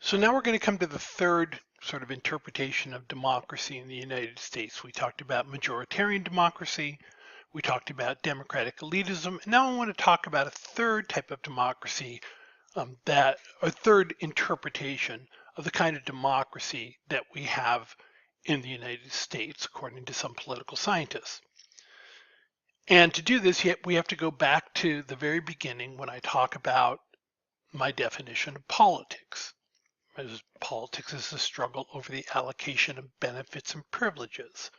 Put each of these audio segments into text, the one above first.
So now we're going to come to the third sort of interpretation of democracy in the United States. We talked about majoritarian democracy, we talked about democratic elitism, and now I want to talk about a third type of democracy, a third interpretation of the kind of democracy that we have in the United States, according to some political scientists. And to do this, we have to go back to the very beginning when I talk about my definition of politics. Politics is the struggle over the allocation of benefits and privileges.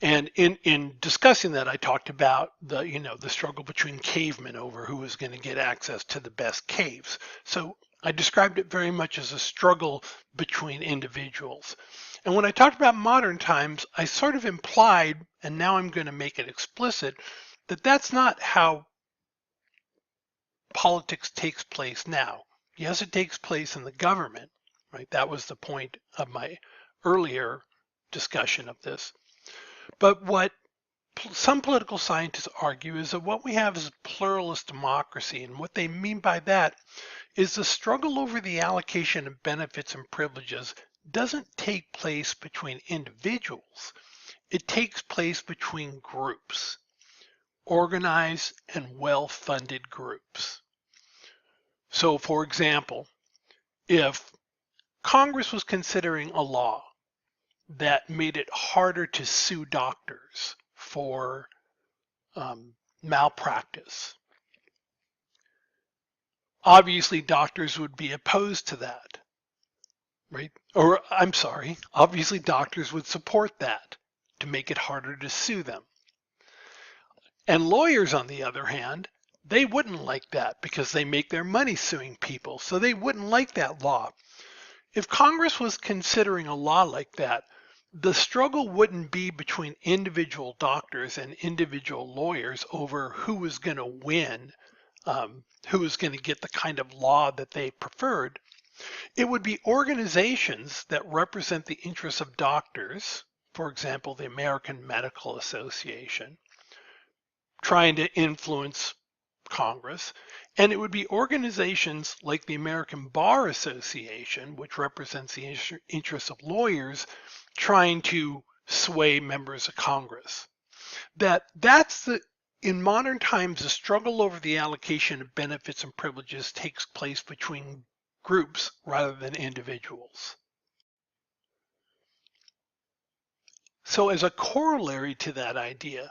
And in discussing that, I talked about the struggle between cavemen over who was going to get access to the best caves. So I described it very much as a struggle between individuals. And when I talked about modern times, I sort of implied, and now I'm going to make it explicit, that that's not how politics takes place now. Yes, it takes place in the government, right? That was the point of my earlier discussion of this. But what some political scientists argue is that what we have is a pluralist democracy, and what they mean by that is the struggle over the allocation of benefits and privileges doesn't take place between individuals. It takes place between groups, organized and well-funded groups. So, for example, if Congress was considering a law that made it harder to sue doctors for malpractice, obviously doctors would be opposed to that, right? Or I'm sorry, obviously doctors would support that to make it harder to sue them. And lawyers, on the other hand, they wouldn't like that because they make their money suing people, so they wouldn't like that law. If Congress was considering a law like that, the struggle wouldn't be between individual doctors and individual lawyers over who was going to win, who was going to get the kind of law that they preferred. It would be organizations that represent the interests of doctors, for example, the American Medical Association, trying to influence Congress, and it would be organizations like the American Bar Association, which represents the interests of lawyers, trying to sway members of Congress. In modern times, the struggle over the allocation of benefits and privileges takes place between groups rather than individuals. So as a corollary to that idea,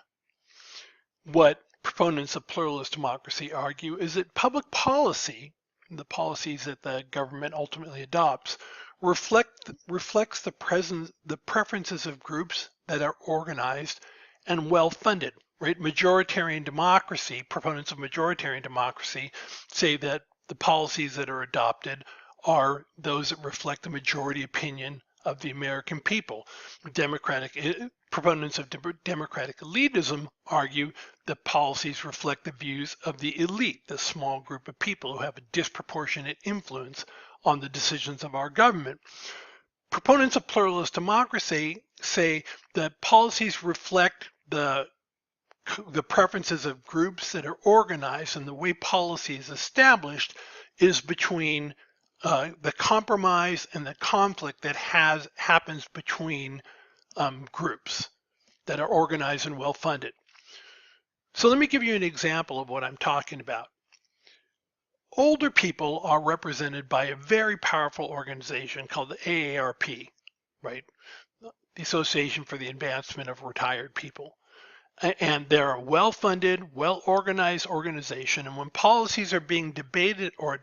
what proponents of pluralist democracy argue is that public policy, the policies that the government ultimately adopts, reflects the preferences of groups that are organized and well-funded, right? Majoritarian democracy, proponents of majoritarian democracy say that the policies that are adopted are those that reflect the majority opinion of the American people. Proponents of democratic elitism argue that policies reflect the views of the elite, the small group of people who have a disproportionate influence on the decisions of our government. Proponents of pluralist democracy say that policies reflect the preferences of groups that are organized, and the way policy is established is between the compromise and the conflict that happens between groups that are organized and well-funded. So let me give you an example of what I'm talking about. Older people are represented by a very powerful organization called the AARP, right? The Association for the Advancement of Retired People. And they're a well-funded, well-organized organization. And when policies are being debated or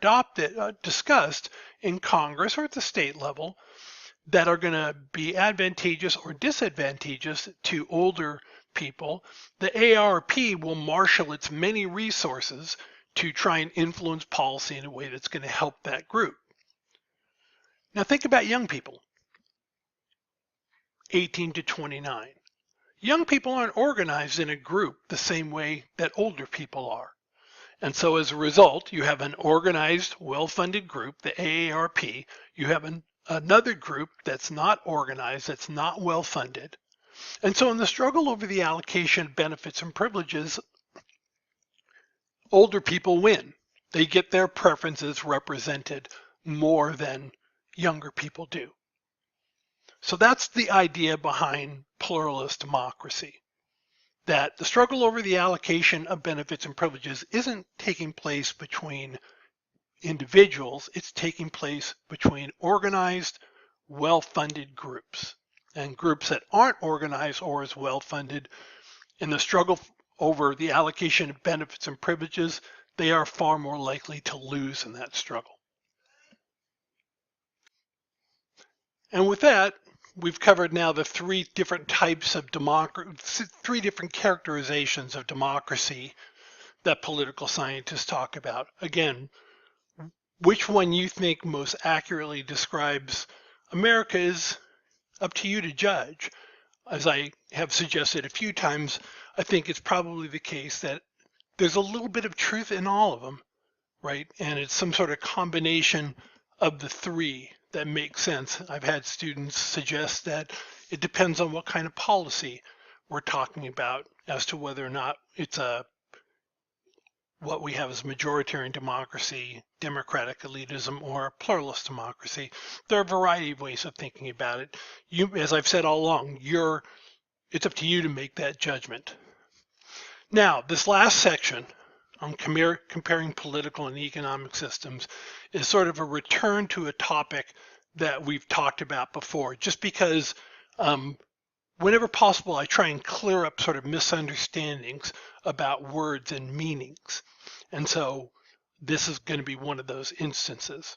discussed in Congress or at the state level that are going to be advantageous or disadvantageous to older people, the AARP will marshal its many resources to try and influence policy in a way that's going to help that group. Now think about young people, 18 to 29. Young people aren't organized in a group the same way that older people are. And so as a result, you have an organized, well-funded group, the AARP. You have another group that's not organized, that's not well-funded. And so in the struggle over the allocation of benefits and privileges, older people win. They get their preferences represented more than younger people do. So that's the idea behind pluralist democracy, that the struggle over the allocation of benefits and privileges isn't taking place between individuals, it's taking place between organized, well-funded groups. And groups that aren't organized or as well-funded, in the struggle over the allocation of benefits and privileges, they are far more likely to lose in that struggle. And with that, we've covered now the three different types of democracy, three different characterizations of democracy that political scientists talk about. Again, which one you think most accurately describes America is up to you to judge. As I have suggested a few times, I think it's probably the case that there's a little bit of truth in all of them, right? And it's some sort of combination of the three that makes sense. I've had students suggest that it depends on what kind of policy we're talking about as to whether or not it's what we have as majoritarian democracy, democratic elitism, or pluralist democracy. There are a variety of ways of thinking about it. As I've said all along, it's up to you to make that judgment. Now, this last section on comparing political and economic systems is sort of a return to a topic that we've talked about before, just because whenever possible, I try and clear up sort of misunderstandings about words and meanings. And so this is going to be one of those instances.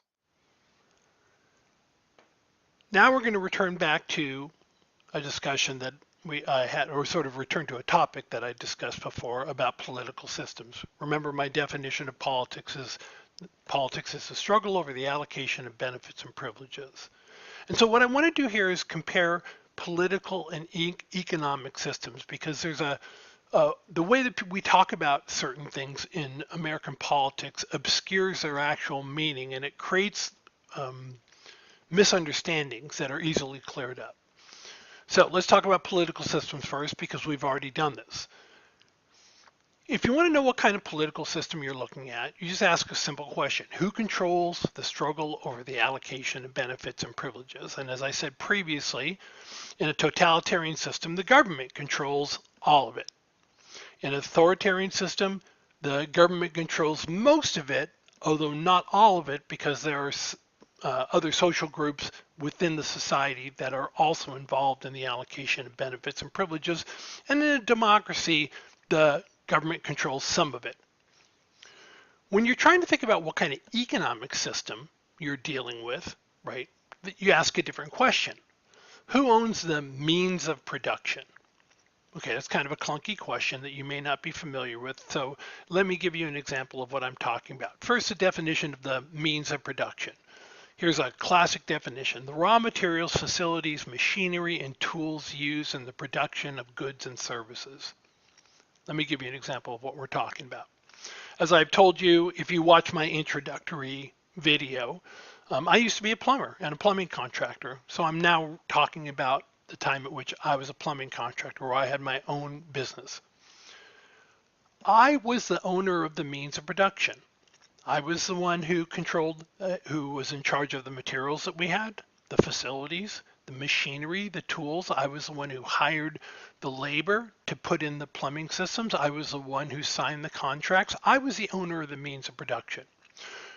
Now we're going to return back to a discussion that we had, or sort of return to a topic that I discussed before about political systems. Remember, my definition of politics is the struggle over the allocation of benefits and privileges. And so what I want to do here is compare political and economic systems, because there's the way that we talk about certain things in American politics obscures their actual meaning, and it creates misunderstandings that are easily cleared up. So let's talk about political systems first, because we've already done this. If you want to know what kind of political system you're looking at, you just ask a simple question. Who controls the struggle over the allocation of benefits and privileges? And as I said previously, in a totalitarian system, the government controls all of it. In an authoritarian system, the government controls most of it, although not all of it, because there are other social groups within the society that are also involved in the allocation of benefits and privileges. And in a democracy, the government controls some of it. When you're trying to think about what kind of economic system you're dealing with, right, you ask a different question. Who owns the means of production? Okay, that's kind of a clunky question that you may not be familiar with. So let me give you an example of what I'm talking about. First, the definition of the means of production. Here's a classic definition: the raw materials, facilities, machinery, and tools used in the production of goods and services. Let me give you an example of what we're talking about. As I've told you, if you watch my introductory video, I used to be a plumber and a plumbing contractor. So I'm now talking about the time at which I was a plumbing contractor, where I had my own business. I was the owner of the means of production. I was the one who controlled, who was in charge of the materials that we had, the facilities, the machinery, the tools. I was the one who hired the labor to put in the plumbing systems. I was the one who signed the contracts. I was the owner of the means of production.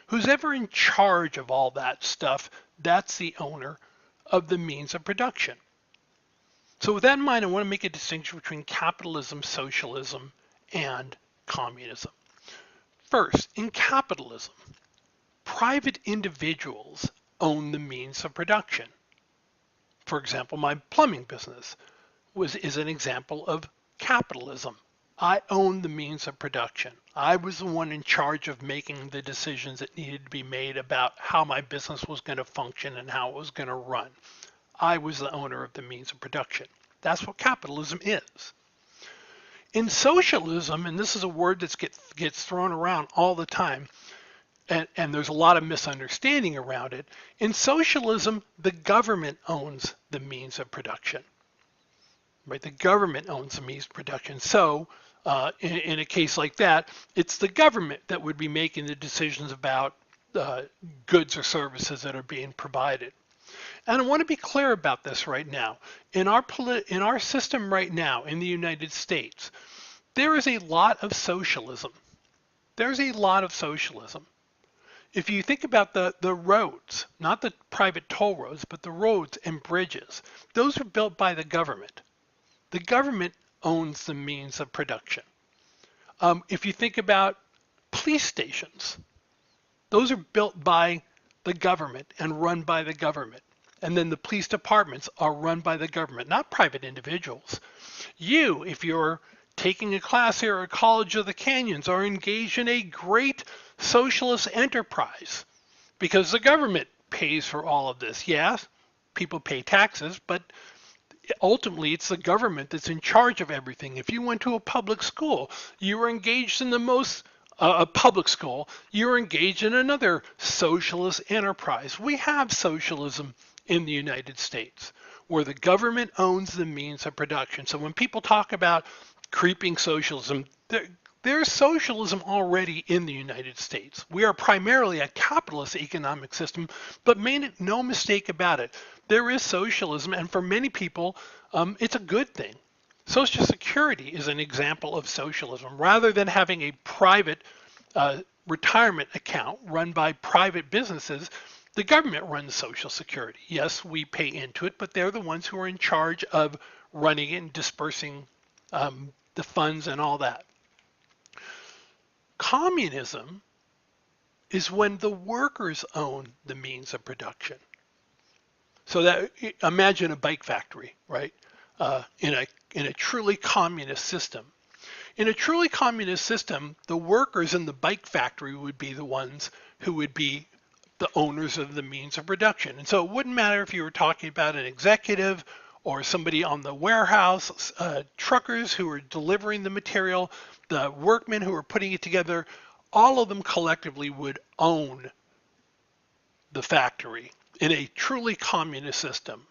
Who's ever in charge of all that stuff, that's the owner of the means of production. So with that in mind, I want to make a distinction between capitalism, socialism, and communism. First, in capitalism, private individuals own the means of production. For example, my plumbing business is an example of capitalism. I owned the means of production. I was the one in charge of making the decisions that needed to be made about how my business was going to function and how it was going to run. I was the owner of the means of production. That's what capitalism is. In socialism, and this is a word that gets thrown around all the time, and there's a lot of misunderstanding around it. In socialism, the government owns the means of production. Right? The government owns the means of production. So in a case like that, it's the government that would be making the decisions about goods or services that are being provided. And I want to be clear about this right now. In our system right now in the United States, there is a lot of socialism. There's a lot of socialism. If you think about the roads, not the private toll roads, but the roads and bridges, those are built by the government. The government owns the means of production. If you think about police stations, those are built by the government and run by the government. And then the police departments are run by the government, not private individuals. You, if you're taking a class here at College of the Canyons, are engaged in a great socialist enterprise because the government pays for all of this. Yes, people pay taxes, but ultimately it's the government that's in charge of everything. If you went to a public school, you were engaged in the most a public school, you're engaged in another socialist enterprise. We have socialism in the United States where the government owns the means of production. So when people talk about creeping socialism, there's socialism already in the United States. We are primarily a capitalist economic system, but make no mistake about it, there is socialism, and for many people, it's a good thing. Social Security is an example of socialism. Rather than having a private retirement account run by private businesses, the government runs Social Security. Yes, we pay into it, but they're the ones who are in charge of running it and dispersing the funds and all that. Communism is when the workers own the means of production. So that imagine a bike factory, right? In a truly communist system. In a truly communist system, the workers in the bike factory would be the ones who would be the owners of the means of production. And so it wouldn't matter if you were talking about an executive or somebody on the warehouse, truckers who are delivering the material, the workmen who are putting it together, all of them collectively would own the factory in a truly communist system.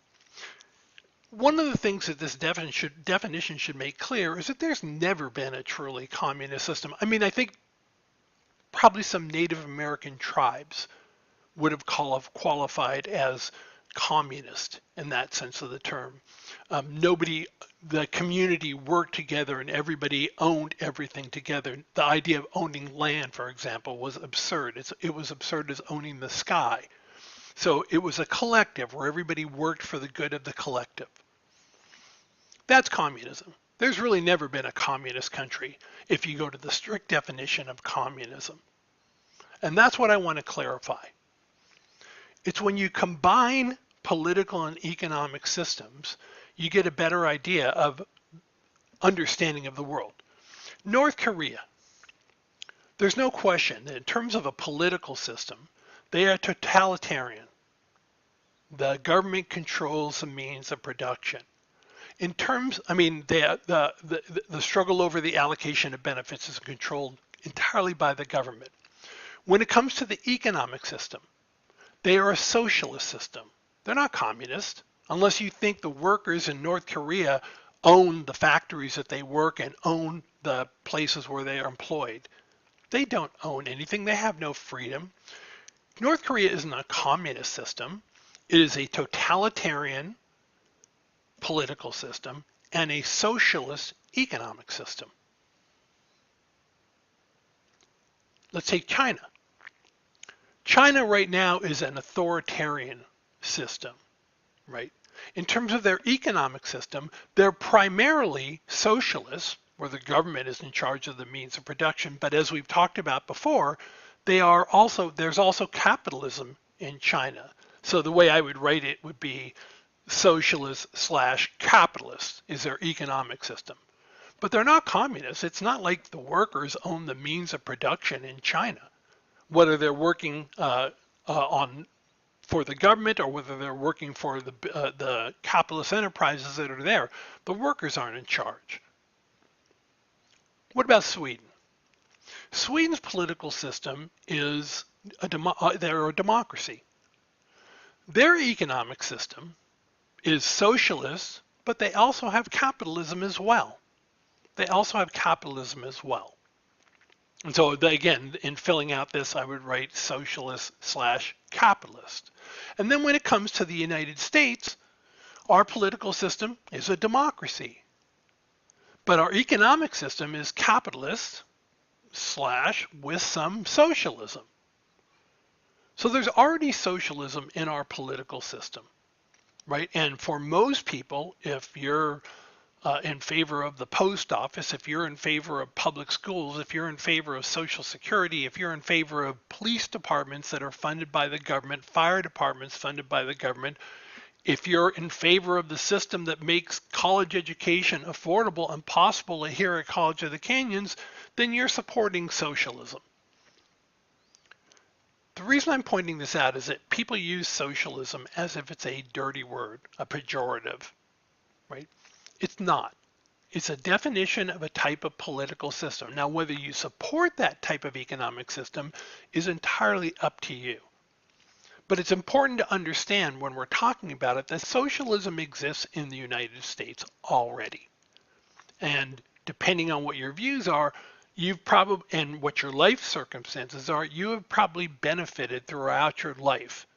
One of the things that this definition should make clear is that there's never been a truly communist system. I mean, I think probably some Native American tribes would have qualified as communist in that sense of the term. The community worked together and everybody owned everything together. The idea of owning land, for example, was absurd. It was absurd as owning the sky. So it was a collective where everybody worked for the good of the collective. That's communism. There's really never been a communist country if you go to the strict definition of communism. And that's what I want to clarify. It's when you combine political and economic systems, you get a better idea of understanding of the world. North Korea, there's no question that in terms of a political system, they are totalitarian. The government controls the means of production. In terms, I mean, the struggle over the allocation of benefits is controlled entirely by the government. When it comes to the economic system, they are a socialist system. They're not communist, unless you think the workers in North Korea own the factories that they work and own the places where they are employed. They don't own anything. They have no freedom. North Korea isn't a communist system. It is a totalitarian political system and a socialist economic system. Let's take China. China right now is an authoritarian system, right? In terms of their economic system, they're primarily socialist, where the government is in charge of the means of production. But as we've talked about before, there's also capitalism in China. So the way I would write it would be socialist/capitalist is their economic system. But they're not communists. It's not like the workers own the means of production in China, whether they're working for the government or whether they're working for the capitalist enterprises that are there. The workers aren't in charge. What about Sweden? Sweden's political system is they're a democracy. Their economic system is socialist, but they also have capitalism as well. And so again, in filling out this, I would write socialist/capitalist. And then when it comes to the United States, our political system is a democracy, but our economic system is capitalist slash with some socialism. So there's already socialism in our political system, right? And for most people, if you're in favor of the post office, if you're in favor of public schools, if you're in favor of Social Security, if you're in favor of police departments that are funded by the government, fire departments funded by the government, if you're in favor of the system that makes college education affordable and possible here at College of the Canyons, then you're supporting socialism. The reason I'm pointing this out is that people use socialism as if it's a dirty word, a pejorative, right? It's not. It's a definition of a type of political system. Now, whether you support that type of economic system is entirely up to you. But it's important to understand when we're talking about it that socialism exists in the United States already. And depending on what your views are, you've probably, and what your life circumstances are, you have probably benefited throughout your life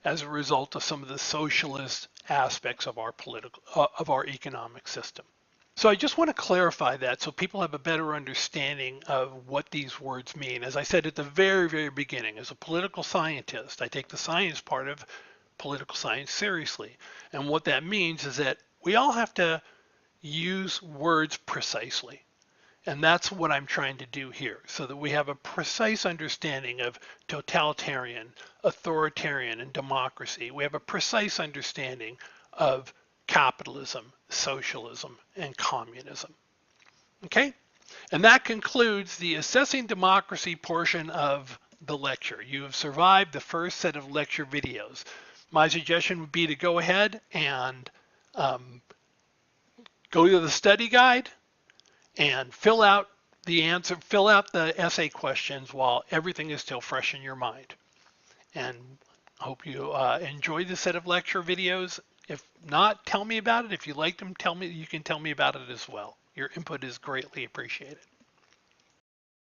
as a result of some of the socialist aspects of our economic system. So I just want to clarify that so people have a better understanding of what these words mean. As I said at the very, very beginning, as a political scientist, I take the science part of political science seriously. And what that means is that we all have to use words precisely. And that's what I'm trying to do here, so that we have a precise understanding of totalitarian, authoritarian, and democracy. We have a precise understanding of capitalism, socialism, and communism. Okay? And that concludes the Assessing Democracy portion of the lecture. You have survived the first set of lecture videos. My suggestion would be to go ahead and go to the study guide and fill out the essay questions while everything is still fresh in your mind. And I hope you enjoy this set of lecture videos. If not, tell me about it. If you liked them, you can tell me about it as well. Your input is greatly appreciated.